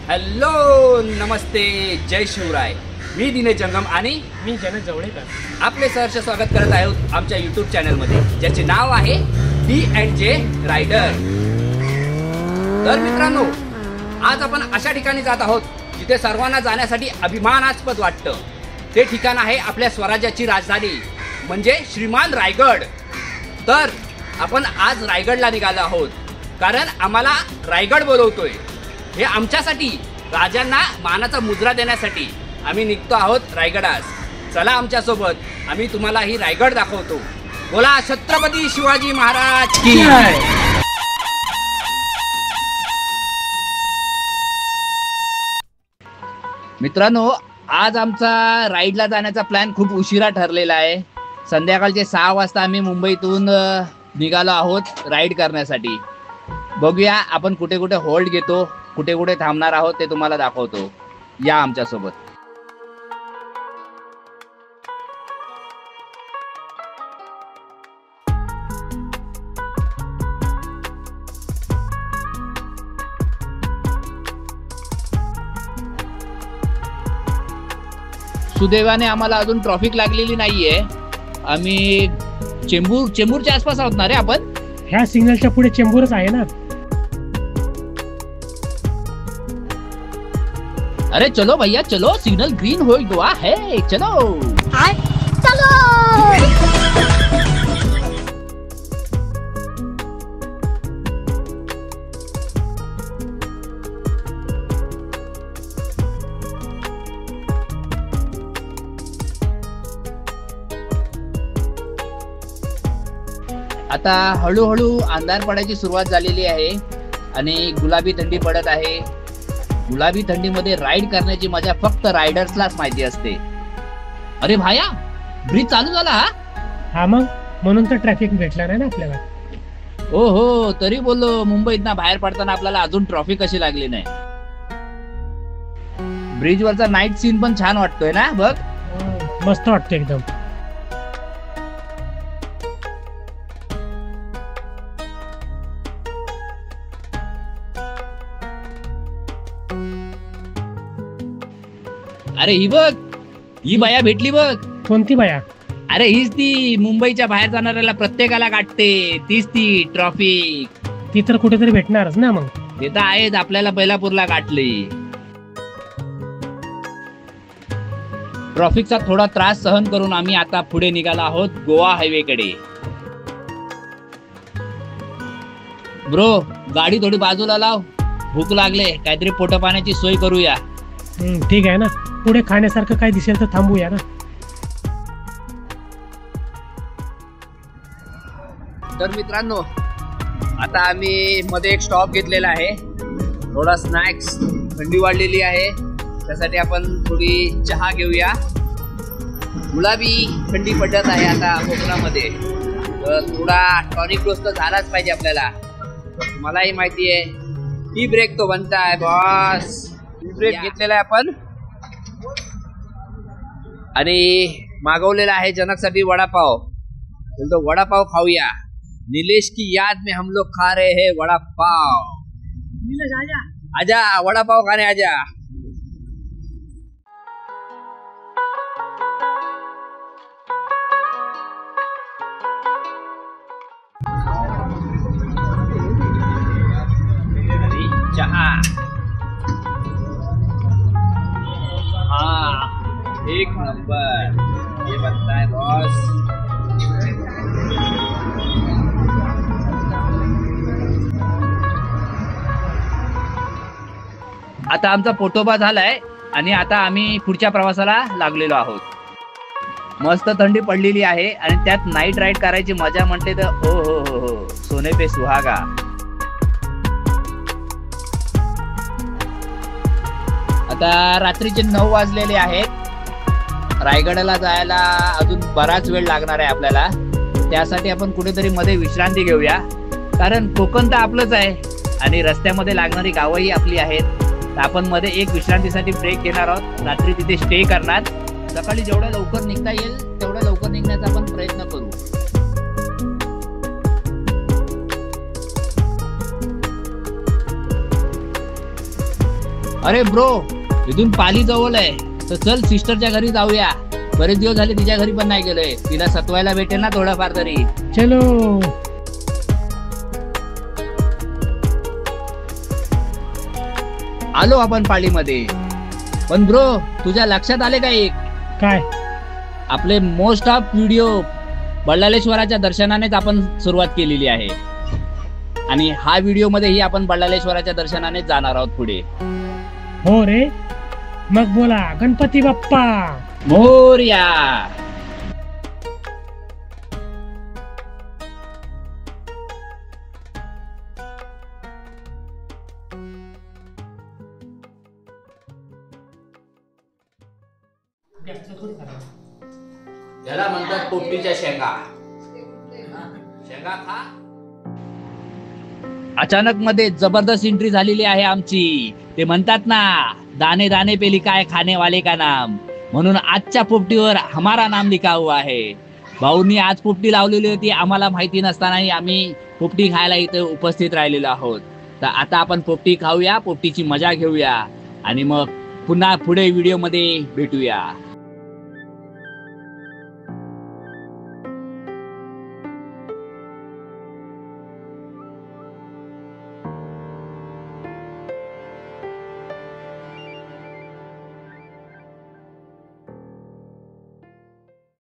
Hello नमस्ते जय शिवराय. मी दिनेश जंगम आणि मी जनक जवळेकर आपले सहर्ष स्वागत करत आहोत आमच्या यूट्यूब चॅनलमध्ये, ज्याचे नाव आहे D&J रायडर. तर मित्रांनो, आज आपण अशा ठिकाणी जात आहोत जिथे सर्वांना जाण्यासाठी अभिमानास्पद वाटतं. ते ठिकाण आहे आपल्या स्वराज्याची राजधानी म्हणजे श्रीमान रायगड. तर आपण आज रायगडला निघालो आहोत कारण आम्हाला रायगड बोलवतोय. हे आमच्यासाठी, राजांना मानाचा मुजरा देण्यासाठी आम्ही निघतो आहोत रायगडास. चला आमच्यासोबत, आम्ही तुम्हाला ही रायगड दाखवतो. बोला छत्रपती शिवाजी महाराज की जय. मित्रांनो, आज आमचा राईडला जाण्याचा प्लॅन खूप उशिरा ठरलेला आहे. संध्याकाळचे 6 वाजता आम्ही मुंबईतून निघालो आहोत राईड करण्यासाठी. बघूया आपण कुठे कुठे होल्ड घेतो, कुठे कुठे थांबणार आहोत ते तुम्हाला दाखवतो. या आमच्यासोबत. सुदैवाने आम्हाला अजून ट्रॉफिक लागलेली नाहीये. आम्ही चेंबूरच्या आसपास आहोत ना रे आपण. ह्या सिग्नलच्या पुढे चेंबूरच आहे ना. अरे चलो भैया चलो, सिग्नल ग्रीन हो गया है, चलो चलो. आता हळूहळू अंधार पडायची सुरुवात झालेली आहे आणि गुलाबी थंडी पडत आहे. गुलाबी थंडीमध्ये राईड करण्याची मजा फक्त रायडर्सलाच माहिती असते. अरे भाया, ब्रिज चालू झाला हा. हा मग म्हणून तर ट्रॅफिक भेटला नाही ना आपल्याला. हो हो, तरी बोललो मुंबईतनं बाहेर पडताना आपल्याला अजून ट्रॉफिक कशी लागली नाही. ब्रिज वरचा नाईट सीन पण छान वाटतोय ना. बघ मस्त वाटतं एकदम. अरे ही बघ, ही बाया भेटली बघ. कोणती बाया? अरे हीच ती मुंबईच्या बाहेर जाणाऱ्याला प्रत्येकाला गाठते, तीच ती ट्रॉफिक. ती तर कुठेतरी भेटणारच ना. मग ते तर आहेच, आपल्याला बैलापूरला गाठली. ट्रॉफिकचा थोडा त्रास सहन करून आम्ही आता पुढे निघालो आहोत गोवा हायवे कडे. ब्रो, गाडी थोडी बाजूला लाव, भूक लागले, काहीतरी पोट पाण्याची सोय करूया. ठीक आहे ना. पुढे खाण्यासारखं काय दिसेल तर थांबूया ना. तर मित्रांनो, आता आम्ही मध्ये एक स्टॉप घेतलेला आहे. थोडा स्नॅक्स, थंडी वाढलेली आहे त्यासाठी आपण थोडी चहा घेऊया. गुलाबी थंडी पडत आहे आता कोकणामध्ये, तर थोडा टॉनिक डोस तर झालाच पाहिजे आपल्याला. मलाही माहिती आहे टी ब्रेक तो बनता है बॉस. टी ब्रेक घेतलेला आहे आपण आणि मागवलेला आहे जनकसाठी वडापाव. बोलतो वडापाव खाऊया. नीलेश की याद में हम लोग खा रहे हैं वड़ा पाव. नीलेश आजा, आजा वड़ा पाव खाने आजा. चहा, हाँ एक नंबर, ये बनता है बॉस. आता आमचा पोटोबा झालाय आणि आता आम्ही पुढच्या प्रवासाला लागलेलो आहोत. मस्त थंडी पडलेली आहे आणि त्यात नाईट राईड करायची मजा म्हटले तर ओ हो हो हो, सोने पे सुहागा. आता रात्रीचे 9 वाजलेले आहेत. रायगडाला जायला अजून बराच वेळ लागणार आहे आपल्याला. त्यासाठी आपण कुठेतरी मध्ये विश्रांती घेऊया, कारण कोकण तर आपलंच आहे आणि रस्त्यामध्ये लागणारी गावंही आपली आहेत. तर आपण मध्ये एक विश्रांतीसाठी ब्रेक घेणार आहोत. रात्री तिथे स्टे करणार. सकाळी जेवढ्या लवकर निघता येईल तेवढ्या लवकर निघण्याचा आपण प्रयत्न करू. अरे ब्रो, इथून पाली जवळ आहे, तर चल सिस्टरच्या घरी जाऊया. बरेच दिवस झाले तिच्या घरी पण नाही गेलोय. तिला सतवायला भेटेल ना थोडंफार तरी. चलो. आलो आपण पालीमध्ये. पण ब्रो, तुझ्या लक्षात आले का एक? काय? आपले मोस्ट ऑफ व्हिडिओ बल्लाळेश्वराच्या दर्शनानेच आपण सुरुवात केलेली आहे. आणि हा व्हिडिओ मध्येही आपण बल्लाळेश्वराच्या दर्शनानेच जाणार आहोत पुढे. हो रे, मग बोला गणपती बाप्पा मोरया. याला म्हणतात पोपटीच्या शेंगा. शेंगा खा. अचानक मध्ये जबरदस्त एंट्री झालेली आहे आमची. ते म्हणतात ना, दाने दाने पे लिखा है खाने वाले का नाम. म्हणून आजच्या पोपटीवर हमारा नाम लिखा हुआ है. भाऊनी आज पोपटी लावलेली होती, आम्हाला माहिती नसतानाही आम्ही पोपटी खायला इथे उपस्थित राहिलेलो आहोत. तर आता आपण पोपटी खाऊया, पोपटीची मजा घेऊया आणि मग पुन्हा पुढे व्हिडिओ मध्ये भेटूया.